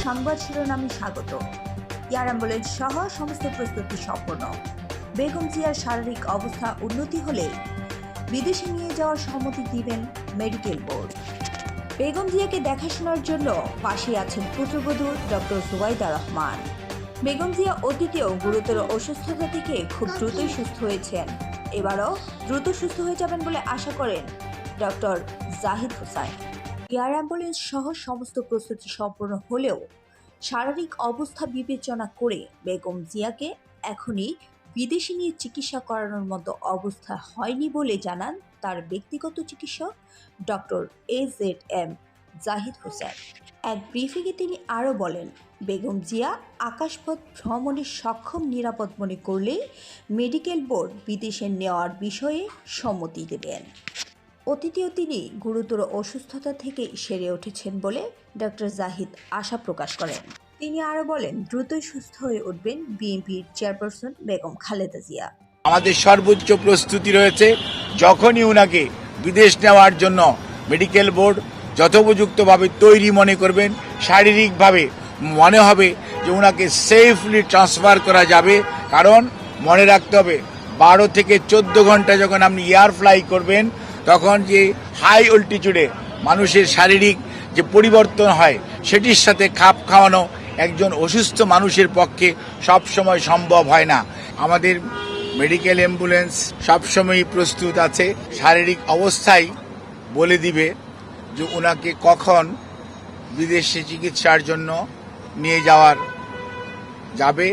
সংবাদ শিরোনামে স্বাগত। এয়ার অ্যাম্বুলেন্স সহ সমস্ত প্রস্তুতি সম্পন্ন। বেগম জিয়ার শারীরিক অবস্থা উন্নতি হলে বিদেশে নিয়ে যাওয়ার সম্মতি দিবেন মেডিকেল বোর্ড। বেগম জিয়াকে দেখাশোনার জন্য পাশে আছেন পুত্রবধূ ডক্টর জুবাইদা রহমান। বেগম জিয়া অতীতেও গুরুতর অসুস্থতা থেকে খুব দ্রুতই সুস্থ হয়েছেন। এবারও দ্রুত সুস্থ হয়ে যাবেন বলে আশা করেন doctor Zahid Hossain. Air ambulance সহ সমস্ত প্রস্তুতি সম্পন্ন হলেও শারীরিক অবস্থা বিবেচনা করে বেগম জিয়াকে এখনই বিদেশে নিয়ে চিকিৎসা করানোর মতো অবস্থা হয়নি বলে জানান তার ব্যক্তিগত চিকিৎসক ডক্টর AZM জাহিদ হোসেন। এক ব্রিফিংয়ে তিনি আরও বলেন, বেগম জিয়া আকাশপথ ভ্রমণে সক্ষম নিরাপদ মনে করলেই মেডিকেল বোর্ড বিদেশে নেওয়ার বিষয়ে সম্মতি দেবেন। অতীতেও তিনি গুরুতর অসুস্থতা থেকে সেরে উঠেছেন বলে ডক্টর জাহিদ আশা প্রকাশ করেন। তিনি আরও বলেন, দ্রুতই সুস্থ হয়ে উঠবেন বিএনপির চেয়ারপারসন বেগম খালেদা জিয়া। আমাদের সর্বোচ্চ প্রস্তুতি রয়েছে। যখনই উনাকে বিদেশ নেওয়ার জন্য মেডিকেল বোর্ড যথোপযুক্তভাবে তৈরি মনে করবেন, শারীরিকভাবে মনে হবে যে উনাকে সেফলি ট্রান্সফার করা যাবে। কারণ মনে রাখতে হবে 12 থেকে 14 ঘন্টা যখন আপনি এয়ার ফ্লাই করবেন তখন যে হাই অল্টিটিউডে মানুষের শারীরিক যে পরিবর্তন হয় সেটির সাথে খাপ খাওয়ানো একজন অসুস্থ মানুষের পক্ষে সবসময় সম্ভব হয় না। আমাদের মেডিকেল অ্যাম্বুলেন্স সবসময়ই প্রস্তুত আছে। শারীরিক অবস্থাই বলে দিবে যে ওনাকে কখন বিদেশে চিকিৎসার জন্য নিয়ে যাওয়ার যাবে।